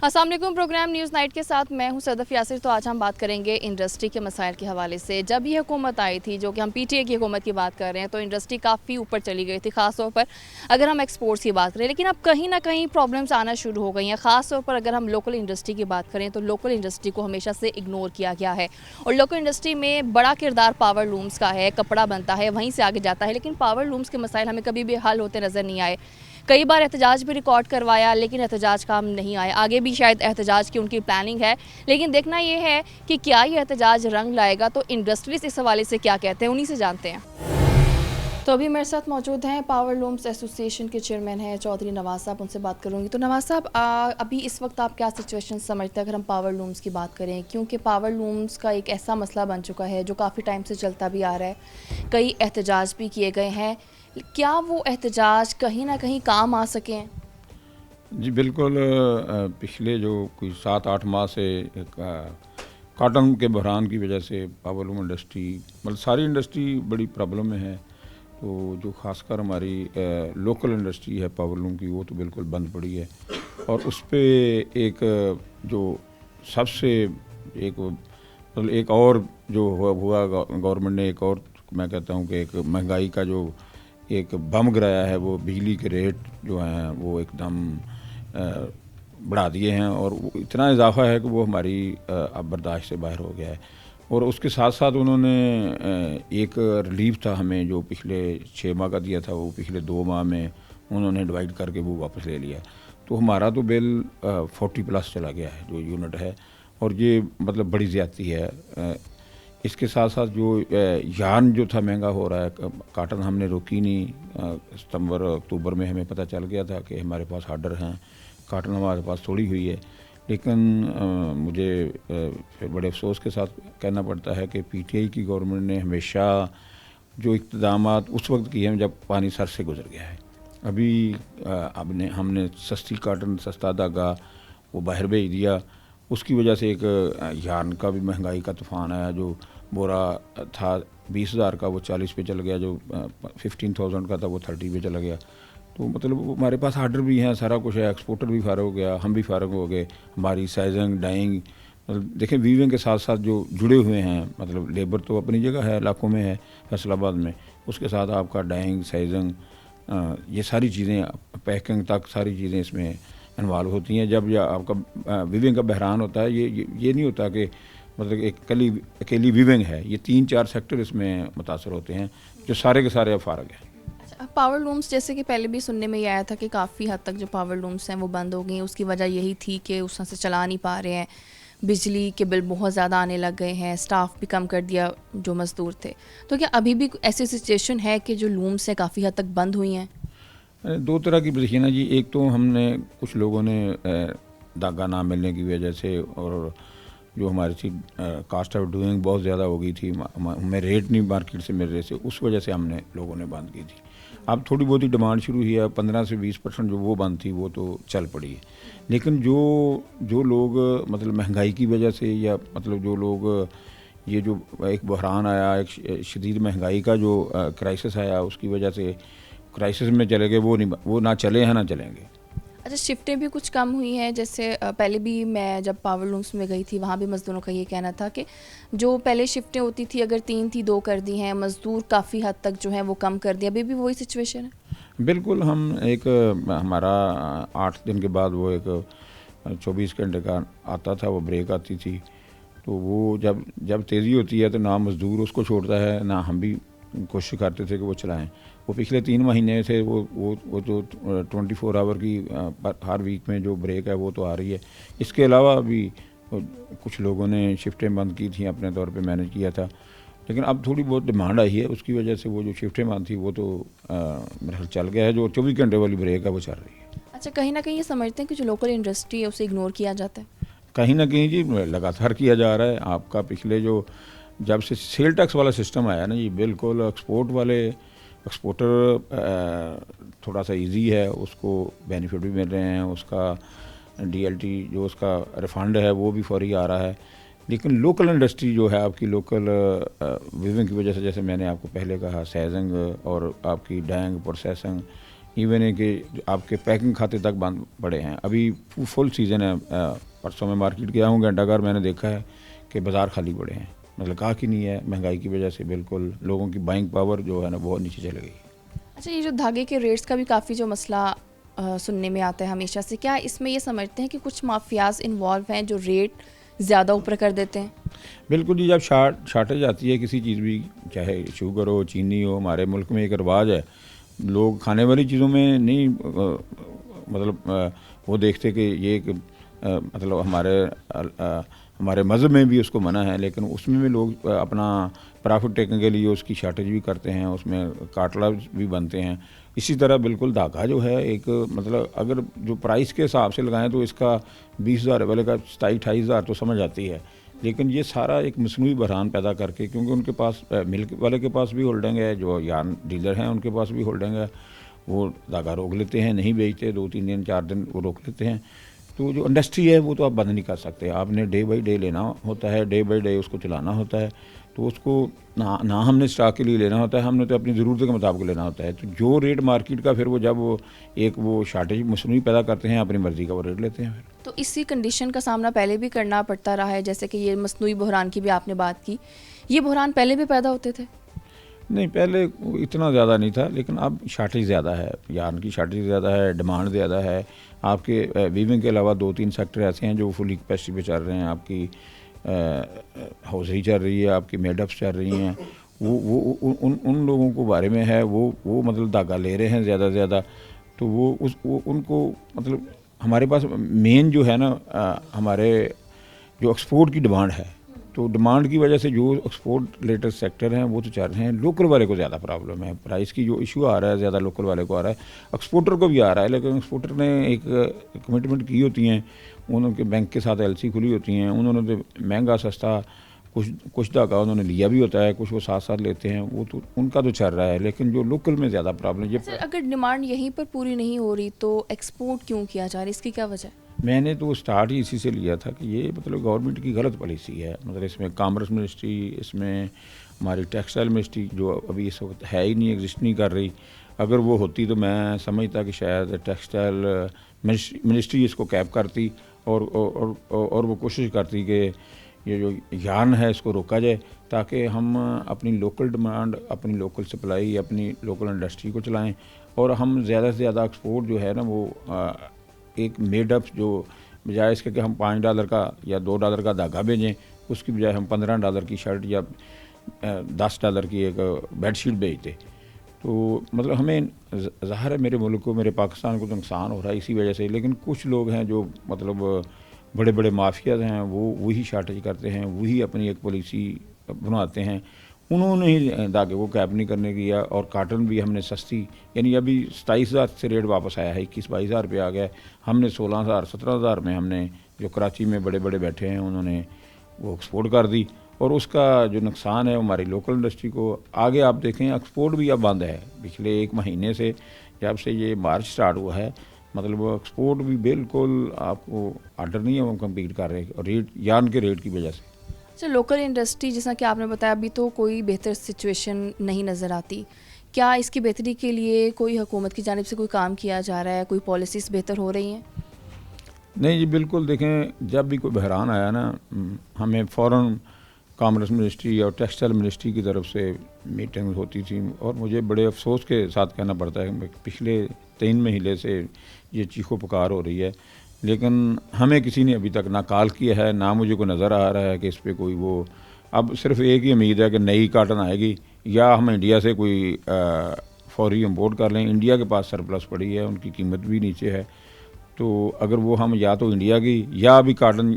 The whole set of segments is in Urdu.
السلام علیکم، پروگرام نیوز نائٹ کے ساتھ میں ہوں صدف یاسر۔ تو آج ہم بات کریں گے انڈسٹری کے مسائل کے حوالے سے۔ جب یہ حکومت آئی تھی، جو کہ ہم پی ٹی اے کی حکومت کی بات کر رہے ہیں، تو انڈسٹری کافی اوپر چلی گئی تھی، خاص طور پر اگر ہم ایکسپورٹس کی بات کریں۔ لیکن اب کہیں نہ کہیں پرابلمس آنا شروع ہو گئی ہیں، خاص طور پر اگر ہم لوکل انڈسٹری کی بات کریں تو لوکل انڈسٹری کو ہمیشہ سے اگنور کیا گیا ہے، اور لوکل انڈسٹری میں بڑا کردار پاور لومز کا ہے، کپڑا بنتا ہے، وہیں سے آگے جاتا ہے، لیکن پاور لومز کے مسائل ہمیں کبھی بھی حل ہوتے نظر نہیں آئے۔ کئی بار احتجاج بھی ریکارڈ کروایا، لیکن احتجاج کام نہیں آئے۔ آگے بھی شاید احتجاج کی ان کی پلاننگ ہے، لیکن دیکھنا یہ ہے کہ کیا یہ احتجاج رنگ لائے گا۔ تو انڈسٹریز اس حوالے سے کیا کہتے ہیں، انہی سے جانتے ہیں۔ تو ابھی میرے ساتھ موجود ہیں پاور لومز ایسوسی ایشن کے چیئرمین ہیں چودھری نواز صاحب، ان سے بات کروں گی۔ تو نواز صاحب، ابھی اس وقت آپ کیا سچویشن سمجھتے ہیں اگر ہم پاور لومز کی بات کریں؟ کیونکہ پاور لومز کا ایک ایسا مسئلہ بن چکا ہے جو کافی ٹائم سے چلتا بھی آ رہا ہے، کئی احتجاج بھی کیے گئے ہیں، کیا وہ احتجاج کہیں نہ کہیں کام آ سکیں؟ جی بالکل، پچھلے جو کوئی 7-8 ماہ سے کاٹن کے بحران کی وجہ سے پاور لوم انڈسٹری، مطلب ساری انڈسٹری بڑی پرابلم میں ہے۔ تو جو خاص کر ہماری لوکل انڈسٹری ہے پاور لوم کی، وہ تو بالکل بند پڑی ہے، اور اس پہ ایک جو سب سے مطلب ایک اور جو ہوا گورنمنٹ نے ایک اور، میں کہتا ہوں کہ ایک مہنگائی کا جو ایک بم گرایا ہے، وہ بجلی کے ریٹ جو ہیں وہ ایک دم بڑھا دیے ہیں، اور اتنا اضافہ ہے کہ وہ ہماری اب برداشت سے باہر ہو گیا ہے۔ اور اس کے ساتھ ساتھ انہوں نے ایک ریلیف تھا ہمیں جو پچھلے 6 ماہ کا دیا تھا، وہ پچھلے 2 ماہ میں انہوں نے ڈیوائڈ کر کے وہ واپس لے لیا۔ تو ہمارا تو بل 40+ چلا گیا ہے جو یونٹ ہے، اور یہ مطلب بڑی زیادتی ہے۔ اس کے ساتھ ساتھ جو یارن جو تھا مہنگا ہو رہا ہے، کاٹن ہم نے روکی نہیں۔ ستمبر اکتوبر میں ہمیں پتہ چل گیا تھا کہ ہمارے پاس آرڈر ہیں، کاٹن ہمارے پاس تھوڑی ہوئی ہے، لیکن مجھے پھر بڑے افسوس کے ساتھ کہنا پڑتا ہے کہ پی ٹی آئی کی گورنمنٹ نے ہمیشہ جو اقتدامات اس وقت کیے ہیں جب پانی سر سے گزر گیا ہے۔ ابھی ہم نے سستی کاٹن، سستا دھاگا وہ باہر بھیج دیا، اس کی وجہ سے ایک یارن کا بھی مہنگائی کا طوفان آیا۔ جو بورا تھا 20,000 کا، وہ 40 پہ چل گیا، جو 15,000 کا تھا وہ 30 پہ چلا گیا۔ تو مطلب ہمارے پاس آرڈر بھی ہیں، سارا کچھ ہے، ایکسپورٹر بھی فارغ ہو گیا، ہم بھی فارغ ہو گئے۔ ہماری سائزنگ، ڈائنگ، مطلب دیکھیں ویونگ کے ساتھ ساتھ جو جڑے ہوئے ہیں، مطلب لیبر تو اپنی جگہ ہے علاقوں میں ہے فیصل آباد میں، اس کے ساتھ آپ کا ڈائنگ، سائزنگ، یہ ساری چیزیں، پیکنگ تک ساری چیزیں اس میں انوالو ہوتی ہیں۔ جب آپ کا ویونگ کا بحران ہوتا ہے، یہ نہیں ہوتا کہ مطلب ایک اکیلی ویونگ ہے، یہ 3-4 سیکٹر اس میں متاثر ہوتے ہیں، جو سارے کے سارے اب فارغ ہیں۔ پاور لومز جیسے کہ پہلے بھی سننے میں یہ آیا تھا کہ کافی حد تک جو پاور لومز ہیں وہ بند ہو گئی ہیں، اس کی وجہ یہی تھی کہ اس طرح سے چلا نہیں پا رہے ہیں، بجلی کے بل بہت زیادہ آنے لگ گئے ہیں، سٹاف بھی کم کر دیا جو مزدور تھے۔ تو کیا ابھی بھی ایسی سچویشن ہے کہ جو لومز ہیں کافی حد تک بند ہوئی ہیں؟ 2 طرح کی پوزیشن ہے جی۔ ایک تو ہم نے کچھ لوگوں نے دھاگا نہ ملنے کی وجہ سے، اور جو ہماری تھی کاسٹ آف ڈوئنگ بہت زیادہ ہو گئی تھی، ہمیں ریٹ نہیں مارکیٹ سے مل رہے تھے، اس وجہ سے ہم نے لوگوں نے بند کی تھی۔ اب تھوڑی بہت ہی ڈیمانڈ شروع ہوئی ہے، 15 سے 20% جو وہ بند تھی وہ تو چل پڑی ہے۔ لیکن جو لوگ مطلب مہنگائی کی وجہ سے، یا مطلب جو لوگ یہ جو ایک بحران آیا، ایک شدید مہنگائی کا جو کرائسس آیا، اس کی وجہ سے کرائسس میں چلے گئے، وہ نہ چلے ہیں نہ چلیں گے۔ اچھا، شفٹیں بھی کچھ کم ہوئی ہیں؟ جیسے پہلے بھی میں جب پاور لومز میں گئی تھی، وہاں بھی مزدوروں کا یہ کہنا تھا کہ جو پہلے شفٹیں ہوتی تھی اگر 3 تھی 2 کر دی ہیں، مزدور کافی حد تک جو ہیں وہ کم کر دیا۔ ابھی بھی وہی سچویشن ہے؟ بالکل، ہمارا 8 دن کے بعد وہ ایک 24 گھنٹے کا آتا تھا، وہ بریک آتی تھی۔ تو وہ جب تیزی ہوتی ہے تو نہ مزدور اس کو چھوڑتا ہے، نہ ہم بھی کوشش کرتے تھے کہ وہ چلائیں۔ وہ پچھلے 3 مہینے سے وہ جو 24 آور کی ہر ویک میں جو بریک ہے وہ تو آ رہی ہے۔ اس کے علاوہ بھی کچھ لوگوں نے شفٹیں بند کی تھیں، اپنے طور پہ مینیج کیا تھا، لیکن اب تھوڑی بہت ڈیمانڈ آئی ہے، اس کی وجہ سے وہ جو شفٹیں بند تھی وہ تو میرے خیال چل گیا ہے۔ جو 24 گھنٹے والی بریک ہے وہ چل رہی ہے۔ اچھا، کہیں نہ کہیں یہ سمجھتے ہیں کہ جو لوکل انڈسٹری ہے اسے اگنور کیا جاتا ہے؟ کہیں نہ کہیں جی لگاتار کیا جا رہا ہے۔ آپ کا پچھلے جب سے سیل ٹیکس والا سسٹم آیا نا جی، بالکل ایکسپورٹر تھوڑا سا ایزی ہے، اس کو بینیفٹ بھی مل رہے ہیں، اس کا ڈی ایل ٹی جو اس کا ریفنڈ ہے وہ بھی فوری آ رہا ہے۔ لیکن لوکل انڈسٹری جو ہے آپ کی لوکل ویونگ کی وجہ سے، جیسے میں نے آپ کو پہلے کہا، سائزنگ اور آپ کی ڈائنگ، پروسیسنگ، ایون ہے کہ آپ کے پیکنگ کھاتے تک بند پڑے ہیں. ابھی فل سیزن ہے. پرسوں میں مارکیٹ گیا ہوں گھنٹہ گھر، میں نے دیکھا ہے کہ بازار خالی پڑے ہیں. مطلب کہا کہ نہیں ہے، مہنگائی کی وجہ سے بالکل لوگوں کی بائنگ پاور جو ہے نا بہت نیچے چلے گئی. اچھا، یہ جو دھاگے کے ریٹس کا بھی کافی جو مسئلہ سننے میں آتا ہے ہمیشہ سے، کیا اس میں یہ سمجھتے ہیں کہ کچھ مافیاز انوالو ہیں جو ریٹ زیادہ اوپر کر دیتے ہیں؟ بالکل جی، جب شارٹیج آتی ہے کسی چیز بھی، چاہے شوگر ہو، چینی ہو، ہمارے ملک میں ایک رواج ہے، لوگ کھانے والی چیزوں میں نہیں مطلب وہ دیکھتے کہ یہ ایک مطلب ہمارے مذہب میں بھی اس کو منع ہے، لیکن اس میں بھی لوگ اپنا پرافٹ ٹیکنے کے لیے اس کی شارٹیج بھی کرتے ہیں، اس میں کاٹلا بھی بنتے ہیں. اسی طرح بالکل دھاگا جو ہے ایک مطلب اگر جو پرائس کے حساب سے لگائیں تو اس کا 20,000 والے کا 27-28,000 تو سمجھ آتی ہے، لیکن یہ سارا ایک مصنوعی بحران پیدا کر کے، کیونکہ ان کے پاس ملک والے کے پاس بھی ہولڈنگ ہے، جو یارن ڈیلر ہیں ان کے پاس بھی ہولڈنگ ہے، وہ دھاگا روک لیتے ہیں، نہیں بیچتے، 2-3 دن 4 دن وہ روک لیتے ہیں. تو جو انڈسٹری ہے وہ تو آپ بند نہیں کر سکتے، آپ نے ڈے بائی ڈے لینا ہوتا ہے، ڈے بائی ڈے اس کو چلانا ہوتا ہے. تو اس کو نہ ہم نے اسٹاک کے لیے لینا ہوتا ہے، ہم نے تو اپنی ضرورت کے مطابق لینا ہوتا ہے. تو جو ریٹ مارکیٹ کا پھر وہ جب وہ شارٹیج مصنوعی پیدا کرتے ہیں، اپنی مرضی کا وہ ریٹ لیتے ہیں. پھر تو اسی کنڈیشن کا سامنا پہلے بھی کرنا پڑتا رہا ہے، جیسے کہ یہ مصنوعی بحران کی بھی آپ نے بات کی، یہ بحران پہلے بھی پیدا ہوتے تھے؟ نہیں، پہلے اتنا زیادہ نہیں تھا، لیکن اب شارٹیج زیادہ ہے، یارن کی شارٹیج زیادہ ہے، ڈیمانڈ زیادہ ہے. آپ کے ویونگ کے علاوہ 2-3 سیکٹر ایسے ہیں جو فلی کیپیسٹی پہ چل رہے ہیں. آپ کی حوضری چل رہی ہے، آپ کی میڈ اپس چل رہی ہیں. وہ ان لوگوں کو بارے میں ہے، وہ مطلب دھاگا لے رہے ہیں زیادہ سے زیادہ. تو وہ ان کو مطلب ہمارے پاس مین جو ہے نا ہمارے جو ایکسپورٹ کی ڈیمانڈ ہے، تو ڈیمانڈ کی وجہ سے جو ایکسپورٹ ریلیٹڈ سیکٹر ہیں وہ تو چل رہے ہیں. لوکل والے کو زیادہ پرابلم ہے، پرائس کی جو ایشو آ رہا ہے زیادہ لوکل والے کو آ رہا ہے، ایکسپورٹر کو بھی آ رہا ہے. لیکن ایکسپورٹر نے ایک کمٹمنٹ کی ہوتی ہیں، انہوں کے بینک کے ساتھ LC کھلی ہوتی ہیں، انہوں نے مہنگا سستا کچھ دھاگا انہوں نے لیا بھی ہوتا ہے، کچھ وہ ساتھ لیتے ہیں، وہ تو ان کا تو چل رہا ہے. لیکن جو لوکل میں زیادہ پرابلم سر، اگر ڈیمانڈ یہیں پر پوری نہیں ہو رہی تو ایکسپورٹ کیوں کیا جا رہا ہے، اس کی کیا وجہ ہے؟ میں نے تو اسٹارٹ ہی اسی سے لیا تھا کہ یہ مطلب گورنمنٹ کی غلط پالیسی ہے. مطلب اس میں کامرس منسٹری، اس میں ہماری ٹیکسٹائل منسٹری جو ابھی اس وقت ہے ہی نہیں، ایگزسٹ نہیں کر رہی. اگر وہ ہوتی تو میں سمجھتا کہ شاید ٹیکسٹائل منسٹری اس کو کیپ کرتی اور وہ کوشش کرتی کہ یہ جو یارن ہے اس کو روکا جائے، تاکہ ہم اپنی لوکل ڈیمانڈ، اپنی لوکل سپلائی، اپنی لوکل انڈسٹری کو چلائیں، اور ہم زیادہ سے زیادہ ایکسپورٹ جو ہے نا وہ ایک میڈ اپ جو بجائے اس کے کہ ہم $5 کا یا $2 کا دھاگا بھیجیں، اس کی بجائے ہم $15 کی شرٹ یا $10 کی ایک بیڈ شیٹ بھیجتے. تو مطلب ہمیں ظاہر ہے میرے ملک کو، میرے پاکستان کو تو نقصان ہو رہا ہے اسی وجہ سے. لیکن کچھ لوگ ہیں جو مطلب بڑے بڑے مافیاز ہیں، وہی شارٹیج کرتے ہیں، وہی اپنی ایک پالیسی بناتے ہیں. انہوں نے ہی دھاگے کو کیپ نہیں کرنے کیا. اور کاٹن بھی ہم نے سستی، یعنی ابھی 27,000 سے ریٹ واپس آیا ہے، 21-22,000 پہ آ گیا. ہم نے 16,000-17,000 میں ہم نے جو کراچی میں بڑے بڑے بیٹھے ہیں انہوں نے وہ ایکسپورٹ کر دی. اور اس کا جو نقصان ہے ہماری لوکل انڈسٹری کو. آگے آپ دیکھیں ایکسپورٹ بھی اب بند ہے پچھلے 1 مہینے سے، جب سے یہ مارچ سٹارٹ ہوا ہے. مطلب ایکسپورٹ بھی بالکل آپ کو آرڈر نہیں ہے، وہ کمپیٹ کر رہے ہیں ریٹ، یارن کے ریٹ کی وجہ سے. اچھا، لوکل انڈسٹری جیسا کہ آپ نے بتایا ابھی تو کوئی بہتر سچویشن نہیں نظر آتی، کیا اس کی بہتری کے لیے کوئی حکومت کی جانب سے کوئی کام کیا جا رہا ہے، کوئی پالیسیز بہتر ہو رہی ہیں؟ نہیں جی بالکل. دیکھیں جب بھی کوئی بحران آیا نا، ہمیں فوراً کامرس منسٹری اور ٹیکسٹائل منسٹری کی طرف سے میٹنگ ہوتی تھی. اور مجھے بڑے افسوس کے ساتھ کہنا پڑتا ہے کہ پچھلے 3 مہینے سے یہ چیخو پکار ہو رہی ہے، لیکن ہمیں کسی نے ابھی تک نہ کال کیا ہے، نہ مجھے کوئی نظر آ رہا ہے کہ اس پہ کوئی وہ. اب صرف ایک ہی امید ہے کہ نئی کاٹن آئے گی، یا ہم انڈیا سے کوئی فوری امپورٹ کر لیں. انڈیا کے پاس سرپلس پڑی ہے، ان کی قیمت بھی نیچے ہے. تو اگر وہ ہم یا تو انڈیا کی یا ابھی کاٹن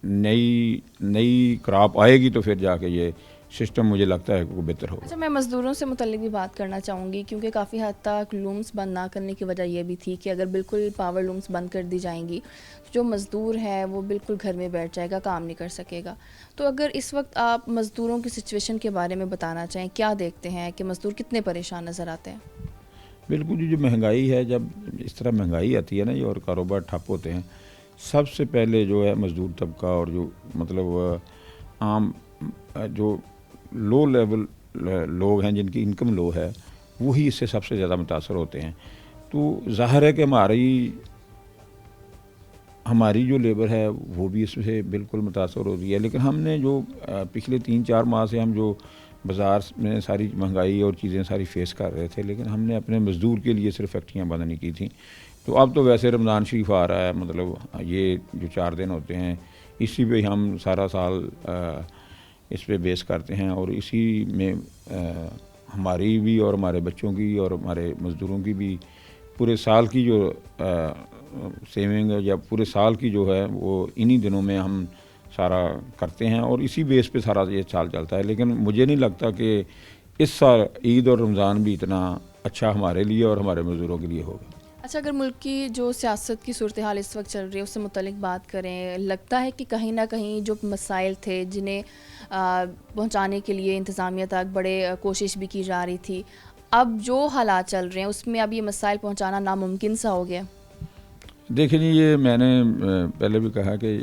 نئی کراپ آئے گی تو پھر جا کے یہ سسٹم مجھے لگتا ہے کہ وہ بہتر ہوگا. اچھا، میں مزدوروں سے متعلق بھی بات کرنا چاہوں گی، کیونکہ کافی حد تک لومس بند نہ کرنے کی وجہ یہ بھی تھی کہ اگر بالکل پاور لومس بند کر دی جائیں گی تو جو مزدور ہے وہ بالکل گھر میں بیٹھ جائے گا، کام نہیں کر سکے گا. تو اگر اس وقت آپ مزدوروں کی سچویشن کے بارے میں بتانا چاہیں، کیا دیکھتے ہیں کہ مزدور کتنے پریشان نظر آتے ہیں؟ بالکل جی، جو مہنگائی ہے، جب اس طرح مہنگائی آتی ہے نا اور کاروبار ٹھپ ہوتے ہیں، سب سے پہلے جو ہے مزدور طبقہ اور جو مطلب عام جو لو لیول لوگ ہیں جن کی انکم لو ہے، وہی اس سے سب سے زیادہ متاثر ہوتے ہیں. تو ظاہر ہے کہ ہماری جو لیبر ہے وہ بھی اس سے بالکل متاثر ہو رہی ہے. لیکن ہم نے جو پچھلے 3-4 ماہ سے ہم جو بازار میں ساری مہنگائی اور چیزیں ساری فیس کر رہے تھے, لیکن ہم نے اپنے مزدور کے لیے صرف فیکٹریاں بند نہیں کی تھیں. تو اب تو ویسے رمضان شریف آ رہا ہے, مطلب یہ جو 4 دن ہوتے ہیں اسی پہ ہم سارا سال اس پہ بیس کرتے ہیں, اور اسی میں ہماری بھی اور ہمارے بچوں کی اور ہمارے مزدوروں کی بھی پورے سال کی جو سیونگ یا پورے سال کی جو ہے وہ انہی دنوں میں ہم سارا کرتے ہیں, اور اسی بیس پہ سارا یہ سال چلتا ہے. لیکن مجھے نہیں لگتا کہ اس سال عید اور رمضان بھی اتنا اچھا ہمارے لیے اور ہمارے مزدوروں کے لیے ہوگا. اچھا, اگر ملک کی جو سیاست کی صورتحال اس وقت چل رہی ہے اس سے متعلق بات کریں, لگتا ہے کہ کہیں نہ کہیں جو مسائل تھے جنہیں پہنچانے کے لیے انتظامیہ تک بڑے کوشش بھی کی جا رہی تھی, اب جو حالات چل رہے ہیں اس میں اب یہ مسائل پہنچانا ناممکن سا ہو گیا؟ دیکھیں جی, یہ میں نے پہلے بھی کہا کہ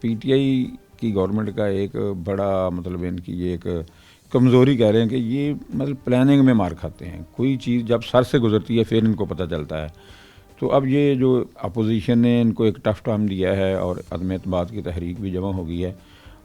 پی ٹی آئی کی گورنمنٹ کا ایک بڑا مطلب ان کی یہ ایک کمزوری کہہ رہے ہیں کہ یہ مطلب پلاننگ میں مار کھاتے ہیں. کوئی چیز جب سر سے گزرتی ہے پھر ان کو پتہ چلتا ہے. تو اب یہ جو اپوزیشن نے ان کو ایک ٹف ٹائم دیا ہے اور عدم اعتماد کی تحریک بھی جمع ہو گئی ہے,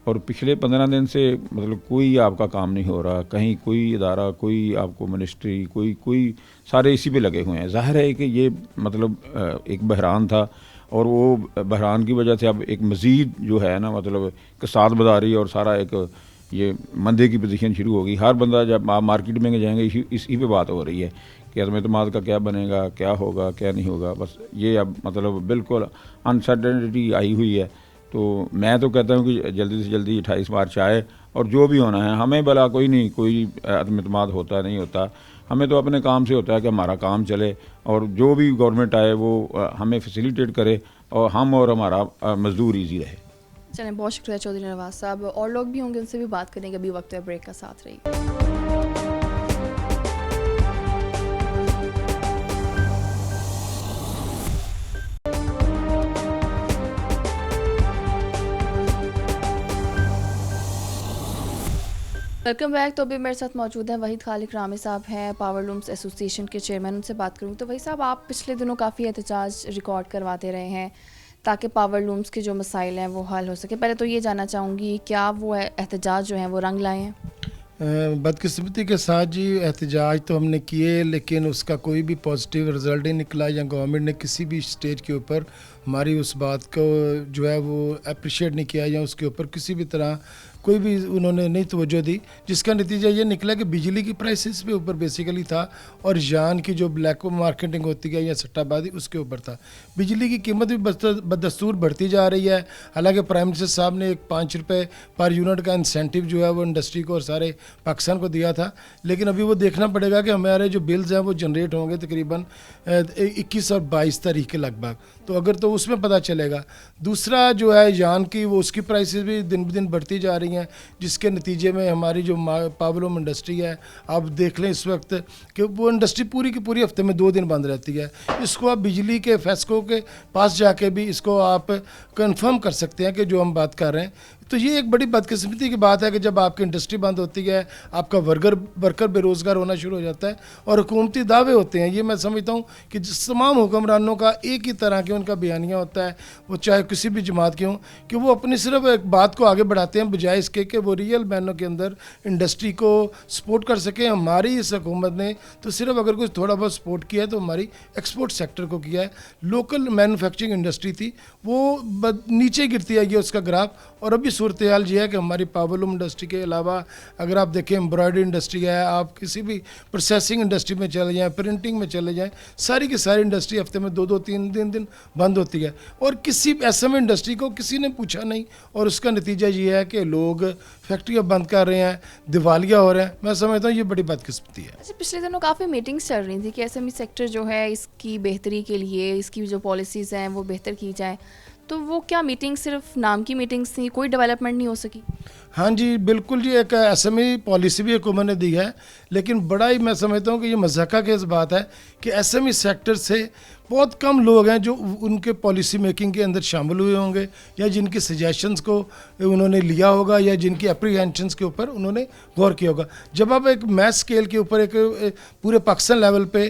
اور پچھلے 15 دن سے مطلب کوئی آپ کا کام نہیں ہو رہا, کہیں کوئی ادارہ, کوئی آپ کو منسٹری, کوئی سارے اسی پہ لگے ہوئے ہیں. ظاہر ہے کہ یہ مطلب ایک بحران تھا, اور وہ بحران کی وجہ سے اب ایک مزید جو ہے نا مطلب کساد بداری اور سارا ایک یہ مندے کی پوزیشن شروع ہوگی. ہر بندہ جب آپ مارکیٹ میں جائیں گے اسی پہ بات ہو رہی ہے کہ عدم اعتماد کا کیا بنے گا, کیا ہوگا, کیا نہیں ہوگا. بس یہ اب مطلب بالکل انسرٹنٹی آئی ہوئی ہے. تو میں تو کہتا ہوں کہ جلدی سے جلدی 28 مارچ آئے, اور جو بھی ہونا ہے ہمیں بلا کوئی نہیں, کوئی عدم اعتماد ہوتا نہیں ہوتا, ہمیں تو اپنے کام سے ہوتا ہے کہ ہمارا کام چلے, اور جو بھی گورنمنٹ آئے وہ ہمیں فیسیلیٹیٹ کرے اور ہم اور ہمارا مزدور ایزی رہے. چلیں, بہت شکریہ چودھری نواز صاحب. اور لوگ بھی ہوں گے, ان سے بھی بات کریں گے. ابھی وقت ہے بریک کا, ساتھ رہیے. Welcome back. تو ابھی میرے ساتھ موجود ہیں وحید خالق رامی صاحب, ہیں پاور لومز ایسوسی ایشن کے چیئرمین. ان سے بات کروں تو وحید صاحب, آپ پچھلے دنوں کافی احتجاج ریکارڈ کرواتے رہے ہیں تاکہ پاور لومز کے جو مسائل ہیں وہ حل ہو سکے. پہلے تو یہ جاننا چاہوں گی, کیا وہ احتجاج جو ہیں وہ رنگ لائے ہیں؟ بدقسمتی کے ساتھ جی احتجاج تو ہم نے کیے, لیکن اس کا کوئی بھی پازیٹیو رزلٹ نہیں نکلا, یا گورنمنٹ نے کسی بھی اسٹیج کے اوپر ہماری اس بات کو جو ہے وہ اپریشیٹ نہیں کیا, یا اس کے اوپر کسی بھی طرح کوئی بھی انہوں نے نہیں توجہ دی, جس کا نتیجہ یہ نکلا کہ بجلی کی پرائسز پہ اوپر بیسیکلی تھا, اور جان کی جو بلیک مارکیٹنگ ہوتی ہے یا سٹہ بازی اس کے اوپر تھا. بجلی کی قیمت بھی بدستور بڑھتی جا رہی ہے. حالانکہ پرائم منسٹر صاحب نے ایک 5 روپے پر یونٹ کا انسینٹیو جو ہے وہ انڈسٹری کو اور سارے پاکستان کو دیا تھا, لیکن ابھی وہ دیکھنا پڑے گا کہ ہمارے جو بلز ہیں وہ جنریٹ ہوں گے تقریباً 21 اور 22 تاریخ کے لگ بھگ, تو اگر تو اس میں پتہ چلے گا. دوسرا جو ہے جان کی, وہ اس کی پرائسز بھی دن بدن بڑھتی جا رہی ہیں, جس کے نتیجے میں ہماری جو پاور لوم انڈسٹری ہے, آپ دیکھ لیں اس وقت کہ وہ انڈسٹری پوری کی پوری ہفتے میں 2 دن بند رہتی ہے. اس کو آپ بجلی کے فیسکو کے پاس جا کے بھی اس کو آپ کنفرم کر سکتے ہیں کہ جو ہم بات کر رہے ہیں. تو یہ ایک بڑی بدقسمتی کی بات ہے کہ جب آپ کی انڈسٹری بند ہوتی ہے, آپ کا ورکر بے روزگار ہونا شروع ہو جاتا ہے, اور حکومتی دعوے ہوتے ہیں. یہ میں سمجھتا ہوں کہ تمام حکمرانوں کا ایک ہی طرح کے ان کا بیانیہ ہوتا ہے, وہ چاہے کسی بھی جماعت کے ہوں, کہ وہ اپنی صرف ایک بات کو آگے بڑھاتے ہیں بجائے اس کے کہ وہ ریئل معنوں کے اندر انڈسٹری کو سپورٹ کر سکیں. ہماری اس حکومت نے تو صرف اگر کچھ تھوڑا بہت سپورٹ کیا ہے تو ہماری ایکسپورٹ سیکٹر کو کیا ہے. لوکل مینوفیکچرنگ انڈسٹری تھی وہ نیچے گرتی ہے, یہ اس کا گراف. اور ابھی صورتحال یہ ہے کہ ہماری پاور لوم انڈسٹری کے علاوہ اگر آپ دیکھیں ایمبرائڈری انڈسٹری ہے, آپ کسی بھی پروسیسنگ انڈسٹری میں چلے جائیں, پرنٹنگ میں چلے جائیں, ساری کی ساری انڈسٹری ہفتے میں 2-3 دن بند ہوتی ہے, اور کسی ایسے میں انڈسٹری کو کسی نے پوچھا نہیں. اور اس کا نتیجہ یہ ہے کہ لوگ فیکٹریاں بند کر رہے ہیں, دیوالیہ ہو رہے ہیں. میں سمجھتا ہوں یہ بڑی بدقسمتی ہے. اچھا, پچھلے دنوں کافی میٹنگز چل رہی تھیں کہ ایس ایم ای سیکٹر جو ہے اس کی بہتری کے لیے اس کی جو پالیسیز ہیں وہ بہتر کی جائے, تو وہ کیا میٹنگ صرف نام کی میٹنگز تھیں, کوئی ڈیولپمنٹ نہیں ہو سکی؟ ہاں جی بالکل جی, ایک ایس ایم ای پالیسی بھی حکومت نے دی ہے, لیکن بڑا ہی میں سمجھتا ہوں کہ یہ مضحکہ خیز بات ہے کہ ایس ایم ای سیکٹر سے بہت کم لوگ ہیں جو ان کے پالیسی میکنگ کے اندر شامل ہوئے ہوں گے, یا جن کی سجیشنز کو انہوں نے لیا ہوگا, یا جن کی اپریہینشنز کے اوپر انہوں نے غور کیا ہوگا. جب آپ ایک میس اسکیل کے اوپر ایک پورے پاکستان لیول پہ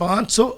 500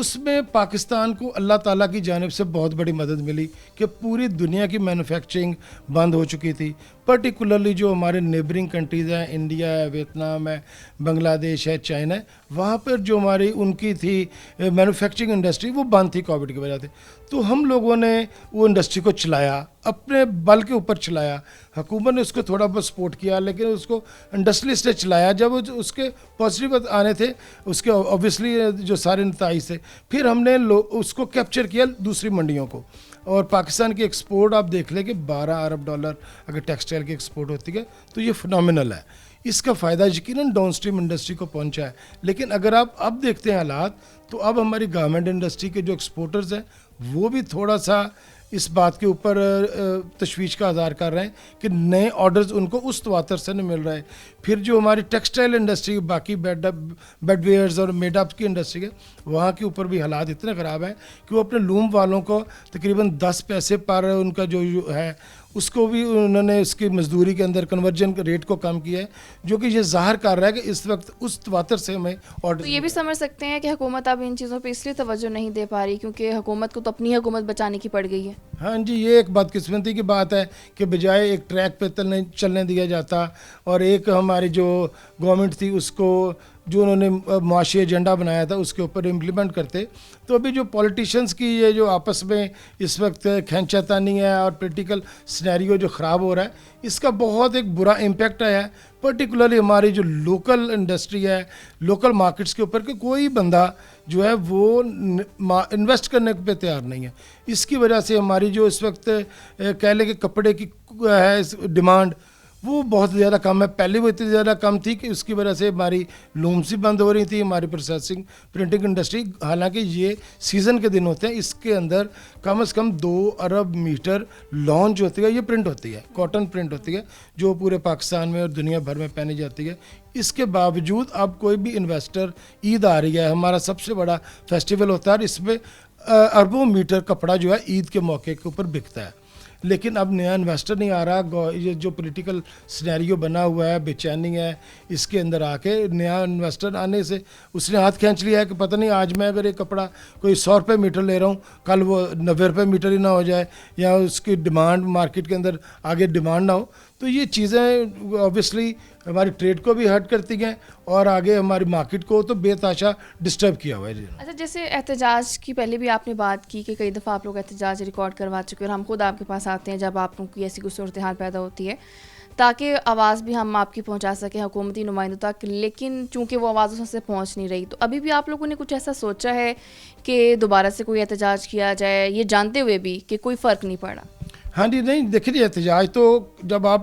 اس میں پاکستان کو اللہ تعالیٰ کی جانب سے بہت بڑی مدد ملی کہ پوری دنیا کی مینوفیکچرنگ بند ہو چکی تھی. پرٹیکولرلی جو ہمارے نیبرنگ کنٹریز ہیں, انڈیا ہے, ویتنام ہے, بنگلہ دیش ہے, چائنا ہے, وہاں پر جو ہماری ان کی تھی مینوفیکچرنگ انڈسٹری وہ بند تھی کووڈ کی وجہ سے. تو ہم لوگوں نے وہ انڈسٹری کو چلایا, اپنے بل کے اوپر چلایا. حکومت نے اس کو تھوڑا بہت سپورٹ کیا, لیکن اس کو انڈسٹریلسٹ نے چلایا. جب اس کے پازیٹیو آنے تھے, اس کے اوبویسلی جو سارے نتائج تھے, پھر ہم نے اس کو کیپچر کیا دوسری منڈیوں کو. اور پاکستان کی ایکسپورٹ آپ دیکھ لیں کہ $12 ارب اگر ٹیکسٹائل کی ایکسپورٹ ہوتی ہے تو یہ فنامنل ہے. اس کا فائدہ یقیناً ڈاؤن اسٹریم انڈسٹری کو پہنچا ہے. لیکن اگر آپ اب دیکھتے ہیں حالات, تو اب ہماری گارمنٹ انڈسٹری کے جو ایکسپورٹرز ہیں وہ بھی تھوڑا سا اس بات کے اوپر تشویش کا اظہار کر رہے ہیں کہ نئے آرڈرز ان کو اس تواتر سے نہیں مل رہے. پھر جو ہماری ٹیکسٹائل انڈسٹری, باقی بیڈ ویئرز اور میڈ اپ کی انڈسٹری ہے, وہاں کے اوپر بھی حالات اتنے خراب ہیں کہ وہ اپنے لوم والوں کو تقریباً 10 پیسے پر ان کا جو ہے اس کو بھی انہوں نے اس کی مزدوری کے اندر کنورجن ریٹ کو کم کیا ہے, جو کہ یہ ظاہر کر رہا ہے کہ اس وقت اس تواتر سے ہمیں آرڈر. تو یہ بھی سمجھ سکتے ہیں کہ حکومت اب ان چیزوں پہ اس لیے توجہ نہیں دے پا رہی کیونکہ حکومت کو تو اپنی حکومت بچانے کی پڑ گئی ہے. ہاں جی, یہ ایک بدقسمتی کی بات ہے کہ بجائے ایک ٹریک پہ چلنے دیا جاتا, اور ایک ہماری جو گورنمنٹ تھی اس کو جو انہوں نے معاشی ایجنڈا بنایا تھا اس کے اوپر امپلیمنٹ کرتے. تو ابھی جو پولیٹیشنز کی یہ جو آپس میں اس وقت کھینچا تانی ہے اور پولیٹیکل سینیریو جو خراب ہو رہا ہے, اس کا بہت ایک برا امپیکٹ آیا ہے پرٹیکولرلی ہماری جو لوکل انڈسٹری ہے, لوکل مارکیٹس کے اوپر, کہ کوئی بندہ جو ہے وہ انویسٹ کرنے پہ تیار نہیں ہے. اس کی وجہ سے ہماری جو اس وقت کہہ لیں کہ کپڑے کی ہے ڈیمانڈ وہ بہت زیادہ کم ہے. پہلے وہ اتنی زیادہ کم تھی کہ اس کی وجہ سے ہماری لومس بند ہو رہی تھی, ہماری پروسیسنگ پرنٹنگ انڈسٹری. حالانکہ یہ سیزن کے دن ہوتے ہیں, اس کے اندر کم از کم 2 ارب میٹر لان جو ہوتی ہے یہ پرنٹ ہوتی ہے, کاٹن پرنٹ ہوتی ہے, جو پورے پاکستان میں اور دنیا بھر میں پہنی جاتی ہے. اس کے باوجود اب کوئی بھی انویسٹر, عید آ رہی ہے, ہمارا سب سے بڑا فیسٹیول ہوتا ہے, اور اس میں اربوں میٹر کپڑا جو ہے عید کے موقع کے اوپر بکتا ہے. لیکن اب نیا انویسٹر نہیں آ رہا. یہ جو پولیٹیکل سینیریو بنا ہوا ہے, بے چینی ہے, اس کے اندر آ کے نیا انویسٹر آنے سے اس نے ہاتھ کھینچ لیا ہے کہ پتہ نہیں آج میں اگر ایک کپڑا کوئی 100 روپے میٹر لے رہا ہوں, کل وہ 90 روپے میٹر ہی نہ ہو جائے, یا اس کی ڈیمانڈ مارکیٹ کے اندر آگے ڈیمانڈ نہ ہو. تو یہ چیزیں اوبیسلی ہماری ٹریڈ کو بھی ہرٹ کرتی ہیں اور آگے ہماری مارکیٹ کو تو بے تحاشا ڈسٹرب کیا ہوا ہے. اچھا, جیسے احتجاج کی پہلے بھی آپ نے بات کی کہ کئی دفعہ آپ لوگ احتجاج ریکارڈ کروا چکے, اور ہم خود آپ کے پاس آتے ہیں جب آپ لوگوں کی ایسی کوئی صورتحال پیدا ہوتی ہے تاکہ آواز بھی ہم آپ کی پہنچا سکیں حکومتی نمائندوں تک. لیکن چونکہ وہ آواز اس سے پہنچ نہیں رہی, تو ابھی بھی آپ لوگوں نے کچھ ایسا سوچا ہے کہ دوبارہ سے کوئی احتجاج کیا جائے, یہ جانتے ہوئے بھی کہ کوئی فرق نہیں پڑا؟ ہاں جی, نہیں دیکھیں جی, احتجاج تو جب آپ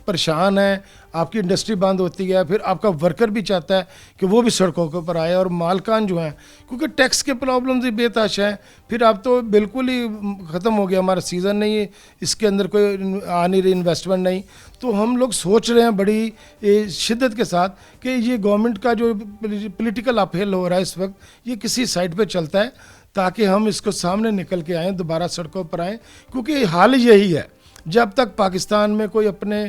پریشان ہیں, آپ کی انڈسٹری بند ہوتی ہے, پھر آپ کا ورکر بھی چاہتا ہے کہ وہ بھی سڑکوں کے اوپر آئے, اور مالکان جو ہیں کیونکہ ٹیکس کے پرابلمز بھی بے تحاشا ہیں. پھر اب تو بالکل ہی ختم ہو گیا ہمارا سیزن, نہیں ہے اس کے اندر کوئی آ نہیں رہی انویسٹمنٹ نہیں. تو ہم لوگ سوچ رہے ہیں بڑی شدت کے ساتھ کہ یہ گورنمنٹ کا جو پولیٹیکل اپ ہل ہو رہا ہے اس وقت, یہ کسی سائڈ پہ چلتا ہے تاکہ ہم اس کو سامنے نکل کے آئیں, دوبارہ سڑکوں پر آئیں. کیونکہ حال یہی ہے, جب تک پاکستان میں کوئی اپنے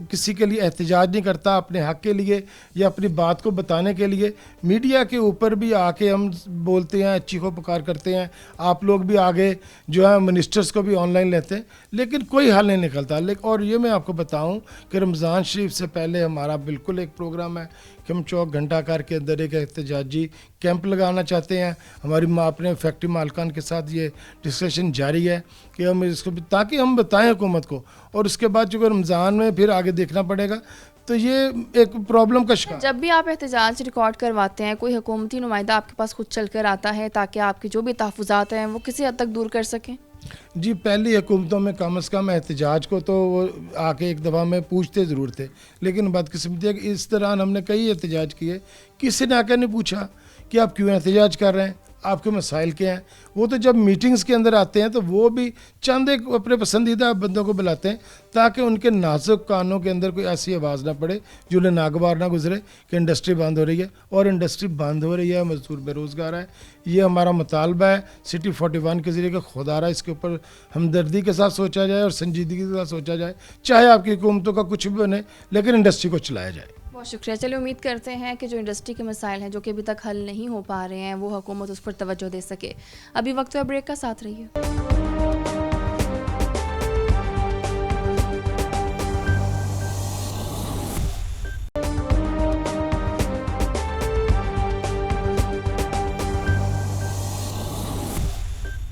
کسی کے لیے احتجاج نہیں کرتا اپنے حق کے لیے یا اپنی بات کو بتانے کے لیے, میڈیا کے اوپر بھی آ کے ہم بولتے ہیں, چیخو پکار کرتے ہیں, آپ لوگ بھی آگے جو ہے منسٹرز کو بھی آن لائن لیتے ہیں, لیکن کوئی حل نہیں نکلتا. اور یہ میں آپ کو بتاؤں کہ رمضان شریف سے پہلے ہمارا بالکل ایک پروگرام ہے کہ ہم چوک گھنٹہ کر کے اندر ایک احتجاجی کیمپ لگانا چاہتے ہیں. ہماری اپنے فیکٹری مالکان کے ساتھ یہ ڈسکشن جاری ہے کہ ہم اس کو تاکہ ہم بتائیں حکومت کو, اور اس کے بعد چونکہ رمضان میں پھر آگے دیکھنا پڑے گا. تو یہ ایک پرابلم کا شکار. جب بھی آپ احتجاج ریکارڈ کرواتے ہیں, کوئی حکومتی نمائندہ آپ کے پاس خود چل کر آتا ہے تاکہ آپ کے جو بھی تحفظات ہیں وہ کسی حد تک دور کر سکیں؟ جی, پہلی حکومتوں میں کم از کم احتجاج کو تو وہ آ کے ایک دفعہ میں پوچھتے ضرور تھے, لیکن بدقسمتی ہے کہ اس دوران ہم نے کئی احتجاج کیے, کسی نے آ کے نہیں پوچھا کہ آپ کیوں احتجاج کر رہے ہیں, آپ کے مسائل کیا ہیں. وہ تو جب میٹنگز کے اندر آتے ہیں تو وہ بھی چند ایک اپنے پسندیدہ بندوں کو بلاتے ہیں تاکہ ان کے نازک کانوں کے اندر کوئی ایسی آواز نہ پڑے جو انہیں ناگوار نہ گزرے کہ انڈسٹری بند ہو رہی ہے. اور انڈسٹری بند ہو رہی ہے, مزدور بے روزگار ہے, یہ ہمارا مطالبہ ہے سٹی 41 کے ذریعے کہ خدا را اس کے اوپر ہمدردی کے ساتھ سوچا جائے اور سنجیدگی کے ساتھ سوچا جائے, چاہے آپ کی حکومتوں کا کچھ بھی بنے لیکن انڈسٹری کو چلایا جائے. بہت شکریہ. چلیے امید کرتے ہیں کہ جو انڈسٹری کے مسائل ہیں جو کہ ابھی تک حل نہیں ہو پا رہے ہیں وہ حکومت اس پر توجہ دے سکے. ابھی وقت ہے بریک کا، ساتھ رہیے.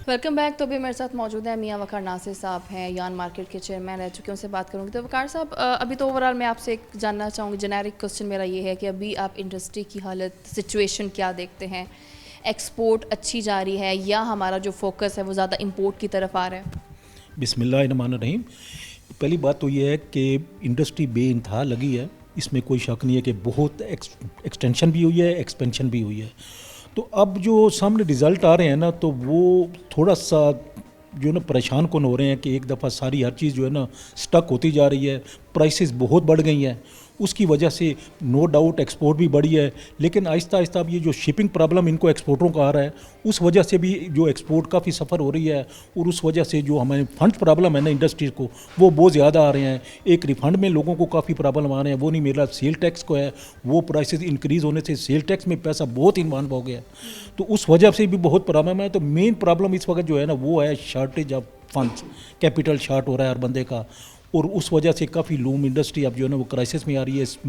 Welcome back. تو ابھی میرے ساتھ موجود ہیں میاں وقار ناصر صاحب ہیں، یان مارکیٹ کے چیئرمین رہ چکے ہیں، ان سے بات کروں گی. تو وقار صاحب ابھی تو اوورآل میں آپ سے ایک جاننا چاہوں گی، جنیرک کوسچن میرا یہ ہے کہ ابھی آپ انڈسٹری کی حالت سچویشن کیا دیکھتے ہیں؟ ایکسپورٹ اچھی جاری ہے یا ہمارا جو فوکس ہے وہ زیادہ امپورٹ کی طرف آ رہا ہے؟ بسم اللہ الرحمن الرحیم. پہلی بات تو یہ ہے کہ انڈسٹری بے انتہا لگی ہے، اس میں کوئی شک نہیں ہے کہ بہت ایکسٹینشن بھی ہوئی ہے، ایکسپینشن بھی ہوئی ہے. تو اب جو سامنے رزلٹ آ رہے ہیں نا تو وہ تھوڑا سا جو ہے نا پریشان کن ہو رہے ہیں کہ ایک دفعہ ساری ہر چیز جو ہے نا سٹک ہوتی جا رہی ہے، پرائسز بہت بڑھ گئی ہیں. اس کی وجہ سے نو ڈاؤٹ ایکسپورٹ بھی بڑھی ہے، لیکن آہستہ آہستہ اب یہ جو شپنگ پرابلم ان کو ایکسپورٹروں کا آ رہا ہے اس وجہ سے بھی جو ایکسپورٹ کافی سفر ہو رہی ہے، اور اس وجہ سے جو ہمیں فنڈ پرابلم ہے نا انڈسٹریز کو وہ بہت زیادہ آ رہے ہیں. ایک ریفنڈ میں لوگوں کو کافی پرابلم آ رہے ہیں، وہ نہیں میرا سیل ٹیکس کو ہے، وہ پرائسز انکریز ہونے سے سیل ٹیکس میں پیسہ بہت انوالو ہو گیا ہے، تو اس وجہ سے بھی بہت پرابلم ہے. تو مین پرابلم اس وقت جو ہے نا وہ ہے shortage of funds, capital short ہو رہا ہے ہر بندے کا، اور اس وجہ سے کافی لوم انڈسٹری اب جو ہے نا وہ کرائسس میں آ رہی ہے.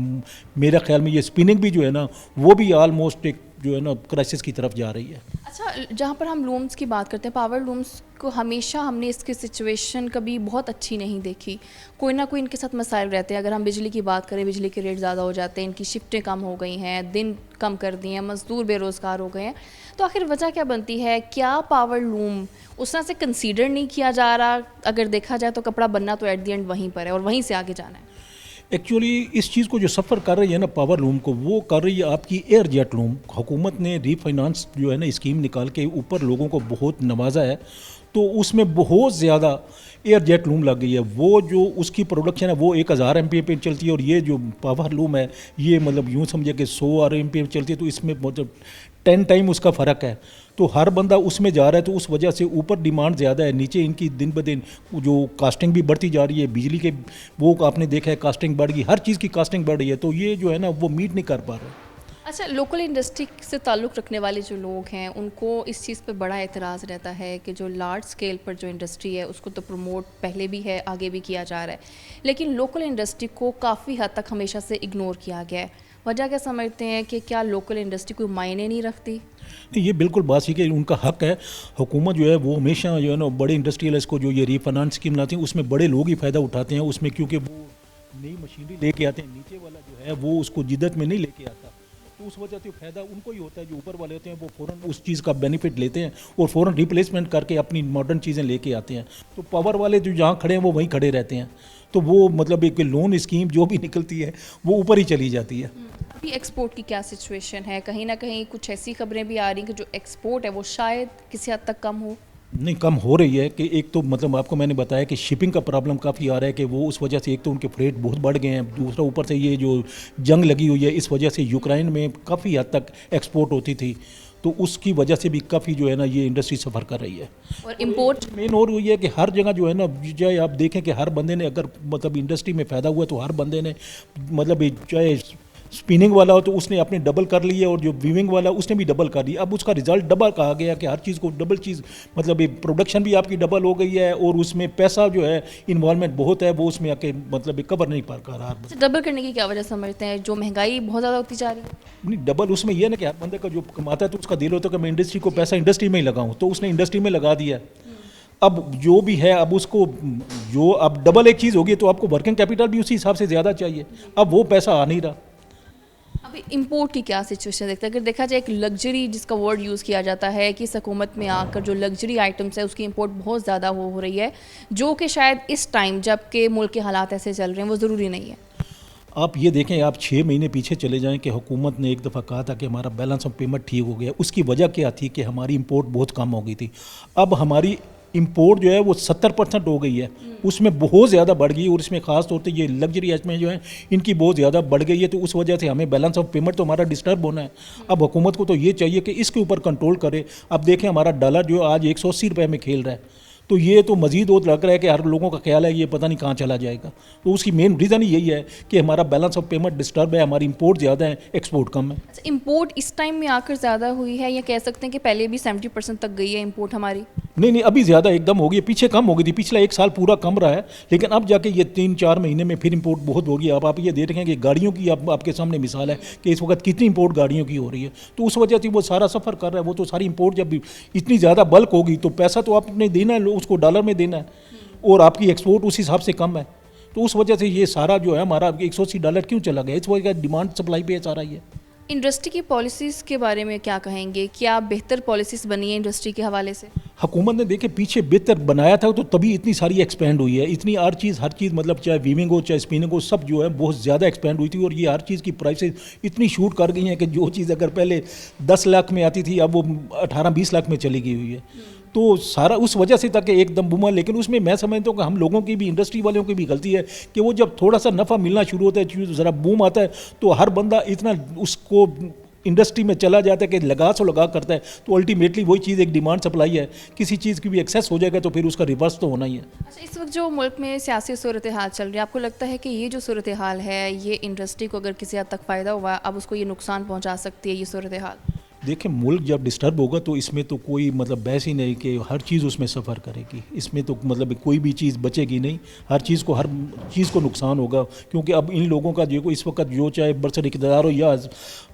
میرا خیال میں یہ اسپننگ بھی جو ہے نا وہ بھی آلموسٹ ایک جو ہے نا کرائسس کی طرف جا رہی ہے. اچھا، جہاں پر ہم لومز کی بات کرتے ہیں، پاور لومز کو ہمیشہ ہم نے اس کی سچویشن کبھی بہت اچھی نہیں دیکھی، کوئی نہ کوئی ان کے ساتھ مسائل رہتے ہیں. اگر ہم بجلی کی بات کریں، بجلی کے ریٹ زیادہ ہو جاتے ہیں، ان کی شفٹیں کم ہو گئی ہیں، دن کم کر دیے ہیں، مزدور بے روزگار ہو گئے ہیں. تو آخر وجہ کیا بنتی ہے؟ کیا پاور لوم اس طرح سے کنسیڈر نہیں کیا جا رہا؟ اگر دیکھا جائے تو کپڑا بننا تو ایٹ دی اینڈ وہیں پر ہے اور وہیں سے آگے جانا ہے. ایکچولی اس چیز کو جو سفر کر رہی ہے نا پاور لوم کو، وہ کر رہی ہے آپ کی ایئر جیٹ لوم. حکومت نے ری فائنانس جو ہے نا اسکیم نکال کے اوپر لوگوں کو بہت نوازا ہے، تو اس میں بہت زیادہ ایئر جیٹ لوم لگ گئی ہے. وہ جو اس کی پروڈکشن ہے وہ 1000 MPa پہ چلتی ہے، اور یہ جو پاور لوم ہے یہ مطلب یوں سمجھے کہ 100 MPa پہ چلتی ہے. تو اس میں مطلب 10 ٹائم اس کا فرق ہے. تو ہر بندہ اس میں جا رہا ہے، تو اس وجہ سے اوپر ڈیمانڈ زیادہ ہے، نیچے ان کی دن بدن جو کاسٹنگ بھی بڑھتی جا رہی ہے. بجلی کے وہ آپ نے دیکھا ہے کاسٹنگ بڑھ گئی، ہر چیز کی کاسٹنگ بڑھ رہی ہے، تو یہ جو ہے نا وہ میٹ نہیں کر پا رہے. اچھا، لوکل انڈسٹری سے تعلق رکھنے والے جو لوگ ہیں ان کو اس چیز پہ بڑا اعتراض رہتا ہے کہ جو لارج اسکیل پر جو انڈسٹری ہے اس کو تو پروموٹ پہلے بھی ہے، آگے بھی کیا جا رہا ہے، لیکن لوکل انڈسٹری کو کافی حد تک ہمیشہ سے اگنور کیا گیا ہے. وجہ کیا سمجھتے ہیں کہ کیا لوکل انڈسٹری کوئی معنی نہیں رکھتی؟ یہ بالکل بات ہی کہ ان کا حق ہے. حکومت جو ہے وہ ہمیشہ جو ہے نا بڑے انڈسٹریلائز کو جو یہ ری فائنانس اسکیم لاتی ہیں اس میں بڑے لوگ ہی فائدہ اٹھاتے ہیں اس میں، کیونکہ وہ نئی مشینری لے کے آتے ہیں، نیچے والا جو ہے وہ اس کو جدت میں نہیں لے کے آتا. تو اس وجہ سے فائدہ ان کو ہی ہوتا ہے، جو اوپر والے ہوتے ہیں وہ فوراً اس چیز کا بینیفٹ لیتے ہیں اور فوراً ریپلیسمنٹ کر کے اپنی ماڈرن چیزیں لے کے آتے ہیں. تو پاور والے جو جہاں کھڑے ہیں وہ وہیں کھڑے رہتے ہیں. تو وہ مطلب ایک لون اسکیم جو بھی نکلتی ہے وہ اوپر ہی چلی جاتی ہے. ابھی ایکسپورٹ کی کیا سچویشن ہے؟ کہیں نہ کہیں کچھ ایسی خبریں بھی آ رہی ہیں کہ جو ایکسپورٹ ہے وہ شاید کسی حد تک کم ہو. نہیں، کم ہو رہی ہے. کہ ایک تو مطلب آپ کو میں نے بتایا کہ شپنگ کا پرابلم کافی آ رہا ہے، کہ وہ اس وجہ سے ایک تو ان کے فریٹ بہت بڑھ گئے ہیں، دوسرا اوپر سے یہ جو جنگ لگی ہوئی ہے اس وجہ سے یوکرائن میں کافی حد تک ایکسپورٹ ہوتی تھی، تو اس کی وجہ سے بھی کافی جو ہے نا یہ انڈسٹری سفر کر رہی ہے. اور امپورٹ مین اور یہ ہے کہ ہر جگہ جو ہے نا چاہے آپ دیکھیں کہ ہر بندے نے اگر مطلب انڈسٹری میں فائدہ ہوا تو ہر بندے نے مطلب چاہے اسپننگ والا ہو تو اس نے اپنے ڈبل کر لی ہے، اور جو ویونگ والا اس نے بھی ڈبل کر لی. اب اس کا رزلٹ ڈبل کہا گیا کہ ہر چیز کو ڈبل چیز مطلب پروڈکشن بھی آپ کی ڈبل ہو گئی ہے، اور اس میں پیسہ جو ہے انوالومنٹ بہت ہے، وہ اس میں آ کے مطلب کور نہیں پا رہا. ڈبل کرنے کی کیا وجہ سمجھتے ہیں؟ جو مہنگائی بہت زیادہ ہوتی جا رہی ہے. نہیں، ڈبل اس میں یہ ہے نا کہ ہر بندے کا جو کماتا ہے تو اس کا دل ہوتا ہے کہ میں انڈسٹری کو پیسہ انڈسٹری میں ہی لگاؤں، تو اس نے انڈسٹری میں لگا دیا. اب جو بھی ہے اب اس کو جو اب ڈبل ایک چیز ہوگی تو آپ کو ورکنگ کیپٹل بھی اسی حساب سے زیادہ چاہیے، اب وہ پیسہ آ نہیں رہا. ابھی امپورٹ کی کیا سچویشن دیکھتے ہیں؟ اگر دیکھا جائے ایک لگژری جس کا ورڈ یوز کیا جاتا ہے کہ اس حکومت میں آ کر جو لگژری آئٹمس ہے اس کی امپورٹ بہت زیادہ ہو رہی ہے، جو کہ شاید اس ٹائم جب کہ ملک کے حالات ایسے چل رہے ہیں وہ ضروری نہیں ہے. آپ یہ دیکھیں، آپ 6 مہینے پیچھے چلے جائیں کہ حکومت نے ایک دفعہ کہا تھا کہ ہمارا بیلنس آف پیمنٹ ٹھیک ہو گیا. اس کی وجہ کیا تھی کہ ہماری امپورٹ بہت کم ہو گئی تھی. اب ہماری امپورٹ جو ہے وہ 70% ہو گئی ہے، اس میں بہت زیادہ بڑھ گئی، اور اس میں خاص طور پہ یہ لگژری آئٹمیں جو ہیں ان کی بہت زیادہ بڑھ گئی ہے. تو اس وجہ سے ہمیں بیلنس آف پیمنٹ تو ہمارا ڈسٹرب ہونا ہے. اب حکومت کو تو یہ چاہیے کہ اس کے اوپر کنٹرول کرے. اب دیکھیں ہمارا ڈالر جو آج 180 روپے میں کھیل رہا ہے، تو یہ تو مزید اور لگ رہا ہے کہ ہر لوگوں کا خیال ہے یہ پتہ نہیں کہاں چلا جائے گا. تو اس کی مین ریزن یہی ہے کہ ہمارا بیلنس آف پیمنٹ ڈسٹرب ہے, ہماری امپورٹ زیادہ ہے, ایکسپورٹ کم ہے. امپورٹ اس ٹائم میں آ کر زیادہ ہوئی ہے یا کہہ سکتے ہیں کہ پہلے بھی 70% تک گئی ہے امپورٹ ہماری؟ نہیں, ابھی زیادہ ایک دم ہو گئی, پیچھے کم ہو گئی تھی, پچھلا ایک سال پورا کم رہا ہے, لیکن اب جا کے یہ 3-4 مہینے میں پھر امپورٹ بہت ہو گئی. اب آپ یہ دیکھ رہے ہیں کہ گاڑیوں کی آپ کے سامنے مثال ہے کہ اس وقت کتنی امپورٹ گاڑیوں کی ہو رہی ہے. تو اس وجہ سے وہ سارا سفر کر رہا ہے. وہ تو ساری امپورٹ جب اتنی زیادہ بلک ہوگی تو پیسہ تو آپ نے دینا ہے, اس کو ڈالر میں دینا ہے, اور آپ کی ایکسپورٹ اس حساب سے کم ہے. تو اس وجہ سے یہ سارا جو ہے ہمارا $180 کیوں چلا گیا؟ اس وجہ ڈیمانڈ سپلائی پہ سارا یہ. انڈسٹری کی پالیسیز کے بارے میں کیا کہیں گے؟ کیا بہتر پالیسیز بنی ہیں انڈسٹری کے حوالے سے؟ حکومت نے دیکھے پیچھے بہتر بنایا تھا تو تبھی اتنی ساری ایکسپینڈ ہوئی ہے. اتنی ہر چیز مطلب چاہے ویونگ ہو چاہے اسپیننگ ہو, سب جو ہے بہت زیادہ ایکسپینڈ ہوئی تھی, اور یہ ہر چیز کی پرائسز اتنی شوٹ کر گئی ہیں کہ جو چیز اگر پہلے 10 لاکھ میں آتی تھی اب وہ 18-20 لاکھ میں چلی گئی ہوئی ہے. تو سارا اس وجہ سے تھا کہ ایک دم بوما. لیکن اس میں سمجھتا ہوں کہ ہم لوگوں کی بھی, انڈسٹری والوں کی بھی غلطی ہے کہ وہ جب تھوڑا سا نفع ملنا شروع ہوتا ہے, ذرا بوم آتا ہے, تو ہر بندہ اتنا اس کو انڈسٹری میں چلا جاتا ہے کہ لگا کرتا ہے. تو الٹیمیٹلی وہی چیز ایک ڈیمانڈ سپلائی ہے, کسی چیز کی بھی ایکسیس ہو جائے گا تو پھر اس کا ریورس تو ہونا ہی ہے. اچھا, اس وقت جو ملک میں سیاسی صورتحال چل رہی ہے, آپ کو لگتا ہے کہ یہ جو صورتحال ہے یہ انڈسٹری کو اگر کسی حد تک فائدہ ہوا ہے, اب اس کو یہ نقصان پہنچا سکتی ہے یہ صورتحال؟ دیکھیں, ملک جب ڈسٹرب ہوگا تو اس میں تو کوئی مطلب بحث ہی نہیں کہ ہر چیز اس میں سفر کرے گی. اس میں تو مطلب کوئی بھی چیز بچے گی نہیں, ہر چیز کو نقصان ہوگا. کیونکہ اب ان لوگوں کا جو اس وقت جو چاہے برسر اقتدار ہو یا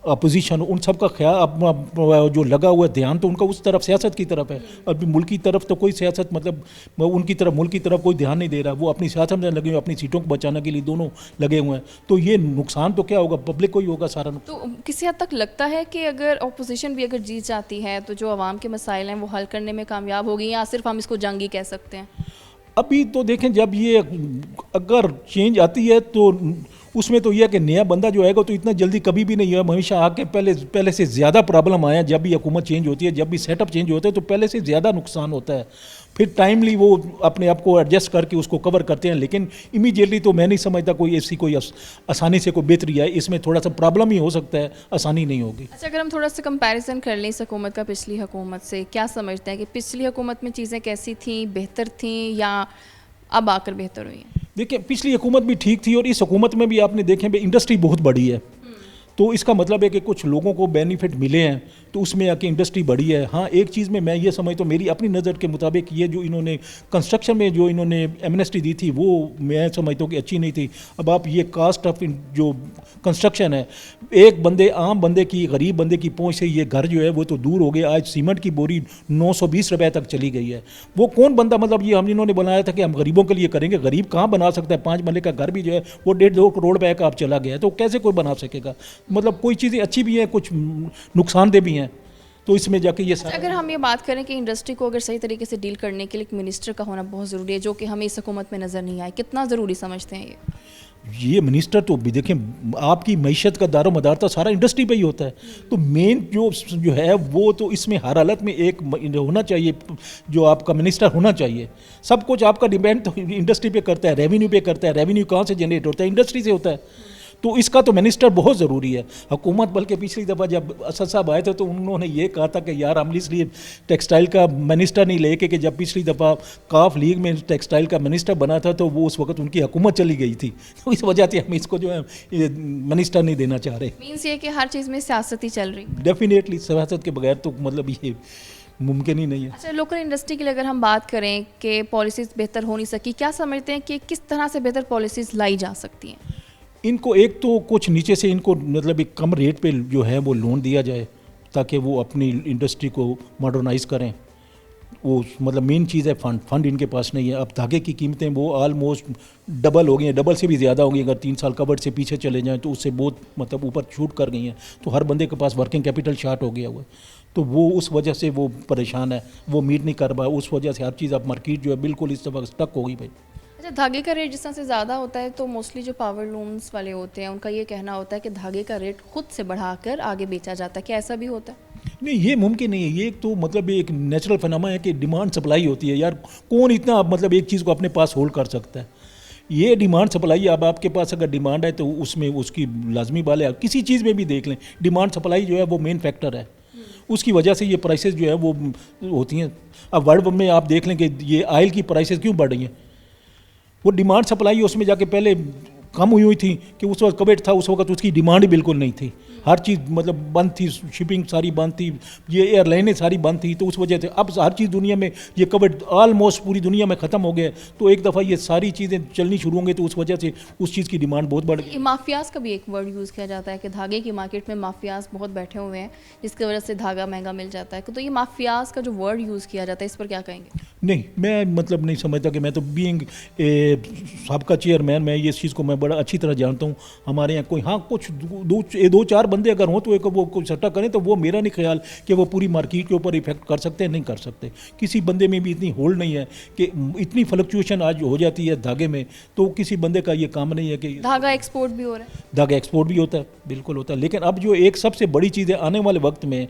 اپوزیشن ہو, ان سب کا خیال اپنا جو لگا ہوا ہے دھیان تو ان کا اس طرف سیاست کی طرف ہے. اب ملک کی طرف تو کوئی سیاست مطلب ان کی طرف ملک کی طرف کوئی دھیان نہیں دے رہا. وہ اپنی سیاست میں لگے ہوئے, اپنی سیٹوں کو بچانے کے لیے دونوں لگے ہوئے ہیں. تو یہ نقصان تو کیا ہوگا, پبلک کو ہی ہوگا سارا. تو کسی حد تک لگتا ہے کہ اگر اپوزیشن بھی اگر جیت جاتی ہے تو جو عوام کے مسائل ہیں وہ حل کرنے میں کامیاب ہوگی, یا صرف ہم اس کو جنگی کہہ سکتے ہیں؟ ابھی تو دیکھیں, جب یہ اگر چینج آتی ہے تو اس میں تو یہ ہے کہ نیا بندہ جو آئے گا تو اتنا جلدی کبھی بھی نہیں ہے. ہمیشہ آ کے پہلے سے زیادہ پرابلم آیا. جب بھی حکومت چینج ہوتی ہے, جب بھی سیٹ اپ چینج ہوتا ہے تو پہلے سے زیادہ نقصان ہوتا ہے. پھر ٹائملی وہ اپنے آپ کو ایڈجسٹ کر کے اس کو کور کرتے ہیں. لیکن امیڈیٹلی تو میں نہیں سمجھتا کوئی ایسی کوئی آسانی سے کوئی بہتری آئے. اس میں تھوڑا سا پرابلم ہی ہو سکتا ہے, آسانی نہیں ہوگی. اچھا, اگر ہم تھوڑا سا کمپیریزن کر لیں اس حکومت کا پچھلی حکومت سے, کیا سمجھتے ہیں کہ پچھلی حکومت میں چیزیں کیسی تھیں, بہتر تھیں یا اب آ کر بہتر ہوئی ہیں؟ دیکھیں, پچھلی حکومت بھی ٹھیک تھی, اور اس حکومت میں بھی آپ نے دیکھیں انڈسٹری بہت بڑی ہے. تو اس کا مطلب ہے کہ کچھ لوگوں کو بینیفٹ ملے ہیں, تو اس میں آ کے انڈسٹری بڑی ہے. ہاں, ایک چیز میں یہ سمجھتا ہوں, میری اپنی نظر کے مطابق یہ جو انہوں نے کنسٹرکشن میں جو انہوں نے ایمنسٹی دی تھی وہ میں سمجھتا ہوں کہ اچھی نہیں تھی. اب آپ یہ کاسٹ آف جو کنسٹرکشن ہے, ایک بندے عام بندے کی, غریب بندے کی پہنچ سے یہ گھر جو ہے وہ تو دور ہو گیا. آج سیمنٹ کی بوری 920 روپے تک چلی گئی ہے. وہ کون بندہ, مطلب یہ ہم انہوں نے بنایا تھا کہ ہم غریبوں کے لیے کریں گے. غریب کہاں بنا سکتا ہے؟ 5 مرلے کا گھر بھی جو ہے وہ 1.5-2 کروڑ روپے کا آپ چلا گیا ہے, تو کیسے کوئی بنا سکے گا؟ مطلب کوئی چیزیں اچھی بھی ہیں, کچھ نقصان دہ بھی ہیں. تو اس میں جا کے یہ اگر ہم یہ بات کریں کہ انڈسٹری کو اگر صحیح طریقے سے ڈیل کرنے کے لیے ایک منسٹر کا ہونا بہت ضروری ہے, جو کہ ہمیں اس حکومت میں نظر نہیں آئے, کتنا ضروری سمجھتے ہیں یہ منسٹر؟ تو بھی دیکھیں, آپ کی معیشت کا دار و مدار تو سارا انڈسٹری پہ ہی ہوتا ہے. تو مین جو ہے وہ تو اس میں ہر حالت میں ایک ہونا چاہیے, جو آپ کا منسٹر ہونا چاہیے. سب کچھ آپ کا ڈیپینڈ تو انڈسٹری پہ کرتا ہے, ریونیو پہ کرتا ہے. ریونیو کہاں سے جنریٹ ہوتا ہے؟ انڈسٹری سے ہوتا ہے. تو اس کا تو منسٹر بہت ضروری ہے. حکومت بلکہ پچھلی دفعہ جب اسد صاحب آئے تھے تو انہوں نے یہ کہا تھا کہ یار ہم اس لیے ٹیکسٹائل کا منسٹر نہیں لے کے, کہ جب پچھلی دفعہ کاف لیگ میں ٹیکسٹائل کا منسٹر بنا تھا تو وہ اس وقت ان کی حکومت چلی گئی تھی. تو اس وجہ سے ہم اس کو جو ہے منسٹر نہیں دینا چاہ رہے. مینس یہ کہ ہر چیز میں سیاست ہی چل رہی. ڈیفینیٹلی سیاست کے بغیر تو مطلب یہ ممکن ہی نہیں ہے. اچھا, لوکل انڈسٹری کے لیے اگر ہم بات کریں کہ پالیسیز بہتر ہو نہیں سکی, کیا سمجھتے ہیں کہ کس طرح سے بہتر پالیسیز لائی جا سکتی ہیں؟ ان کو ایک تو کچھ نیچے سے ان کو مطلب ایک کم ریٹ پہ جو ہے وہ لون دیا جائے تاکہ وہ اپنی انڈسٹری کو ماڈرنائز کریں. وہ مطلب مین چیز ہے فنڈ ان کے پاس نہیں ہے. اب دھاگے کی قیمتیں وہ آلموسٹ ڈبل ہو گئی ہیں, ڈبل سے بھی زیادہ ہو گئی. اگر 3 سال کبڈ سے پیچھے چلے جائیں تو اس سے بہت مطلب اوپر چھوٹ کر گئی ہیں. تو ہر بندے کے پاس ورکنگ کیپٹل شارٹ ہو گیا ہوا ہے. تو وہ اس وجہ سے وہ پریشان ہے, وہ میٹ نہیں کر پا. اس وجہ سے ہر چیز اب مارکیٹ جو ہے بالکل اس طرح اسٹک ہو گئی بھائی. اچھا, دھاگے کا ریٹ جس طرح سے زیادہ ہوتا ہے تو موسٹلی جو پاور لومس والے ہوتے ہیں ان کا یہ کہنا ہوتا ہے کہ دھاگے کا ریٹ خود سے بڑھا کر آگے بیچا جاتا ہے. کیا ایسا بھی ہوتا ہے؟ نہیں, یہ ممکن نہیں ہے. یہ تو مطلب ایک نیچرل فناما ہے کہ ڈیمانڈ سپلائی ہوتی ہے. یار کون اتنا مطلب ایک چیز کو اپنے پاس ہولڈ کر سکتا ہے؟ یہ ڈیمانڈ سپلائی. اب آپ کے پاس اگر ڈیمانڈ ہے تو اس میں اس کی لازمی بال ہے. کسی چیز میں بھی دیکھ لیں, ڈیمانڈ سپلائی جو ہے وہ مین فیکٹر ہے. اس کی وجہ سے یہ پرائسز جو ہے وہ ہوتی ہیں. اب ورلڈ میں آپ دیکھ لیں کہ یہ آئل کی پرائسز کیوں بڑھ رہی ہیں. وہ ڈیمانڈ سپلائی اس میں جا کے پہلے کم ہوئی تھی کہ اس وقت کووڈ تھا, اس وقت اس کی ڈیمانڈ ہی بالکل نہیں تھی, ہر چیز مطلب بند تھی, شپنگ ساری بند تھی, یہ ایئر لائنیں ساری بند تھی, تو اس وجہ سے اب ہر چیز دنیا میں یہ کووڈ آلموسٹ پوری دنیا میں ختم ہو گیا, تو ایک دفعہ یہ ساری چیزیں چلنی شروع ہوں گی تو اس وجہ سے اس چیز کی ڈیمانڈ بہت بڑھ گئی. مافیاز کا بھی ایک ورڈ یوز کیا جاتا ہے کہ دھاگے کی مارکیٹ میں مافیاز بہت بیٹھے ہوئے ہیں جس کی وجہ سے دھاگا مہنگا مل جاتا ہے, تو یہ مافیاز کا جو ورڈ یوز کیا جاتا ہے اس پر کیا کہیں گے؟ نہیں, میں مطلب نہیں سمجھتا کہ میں تو بینگ سابقہ چیئرمین میں اس چیز کو میں بڑا اچھی طرح جانتا ہوں. ہمارے یہاں کوئی ہاں کچھ دو چار بندے اگر ہوں تو ایک وہ کوئی سٹا کریں تو وہ میرا نہیں خیال کہ وہ پوری مارکیٹ کے اوپر ایفیکٹ کر سکتے ہیں, نہیں کر سکتے. کسی بندے میں بھی اتنی ہولڈ نہیں ہے کہ اتنی فلکچویشن آج ہو جاتی ہے دھاگے میں, تو کسی بندے کا یہ کام نہیں ہے کہ دھاگا ایکسپورٹ بھی ہو رہا ہے. دھاگا ایکسپورٹ بھی ہوتا ہے, بالکل ہوتا ہے. لیکن اب جو ایک سب سے بڑی چیز ہے آنے والے وقت میں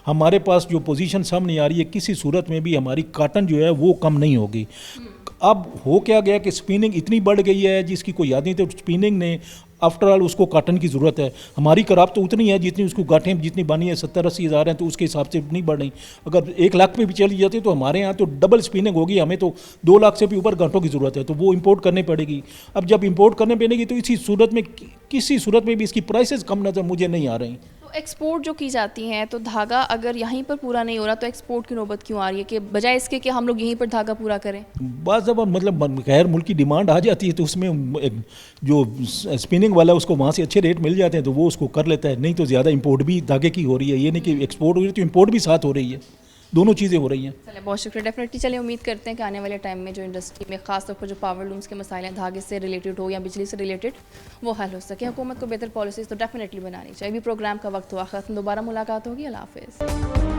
ہمارے پاس جو پوزیشن سامنے آ رہی ہے, کسی صورت میں بھی ہماری کاٹن جو ہے وہ کم نہیں ہوگی. اب ہو کیا گیا کہ اسپیننگ اتنی بڑھ گئی ہے جس کی کوئی یاد نہیں, تو اسپیننگ نے آفٹر آل اس کو کاٹن کی ضرورت ہے. ہماری کراب تو اتنی ہے جتنی اس کو گاٹھیں جتنی بانی ہے 70-80 ہزار ہیں, تو اس کے حساب سے نہیں بڑھ رہی. اگر 1 لاکھ پہ بھی چلی جاتی تو ہمارے یہاں تو ڈبل اسپیننگ ہوگی, ہمیں تو 2 لاکھ سے بھی اوپر گھنٹوں کی ضرورت ہے, تو وہ امپورٹ کرنے پڑے گی. اب جب امپورٹ کرنے پڑے گی تو اسی صورت میں کسی صورت میں بھی اس کی پرائسز کم نظر مجھے نہیں آ رہی. تو ایکسپورٹ جو کی جاتی ہیں تو دھاگا اگر یہیں پر پورا نہیں ہو رہا تو ایکسپورٹ کی نوبت کیوں آ رہی ہے کہ بجائے اس کے کہ ہم لوگ یہیں پر دھاگا پورا کریں؟ بعض دفعہ مطلب غیر ملکی ڈیمانڈ آ جاتی ہے تو اس میں جو اسپیننگ والا اس کو وہاں سے اچھے ریٹ مل جاتے ہیں تو وہ اس کو کر لیتا ہے. نہیں تو زیادہ امپورٹ بھی دھاگے کی ہو رہی ہے, یہ نہیں کہ ایکسپورٹ ہو رہی ہے تو امپورٹ بھی ساتھ ہو رہی ہے, دونوں چیزیں ہو رہی ہیں. چلے بہت شکریہ. ڈیفینیٹلی چلے امید کرتے ہیں کہ آنے والے ٹائم میں جو انڈسٹری میں خاص طور پر جو پاور لومس کے مسائل ہیں دھاگے سے ریلیٹڈ ہو یا بجلی سے ریلیٹڈ وہ حل ہو سکے. حکومت کو بہتر پالیسیز تو ڈیفینیٹلی بنانی چاہیے. بھی پروگرام کا وقت ہوا ختم, دوبارہ ملاقات ہوگی. اللہ حافظ.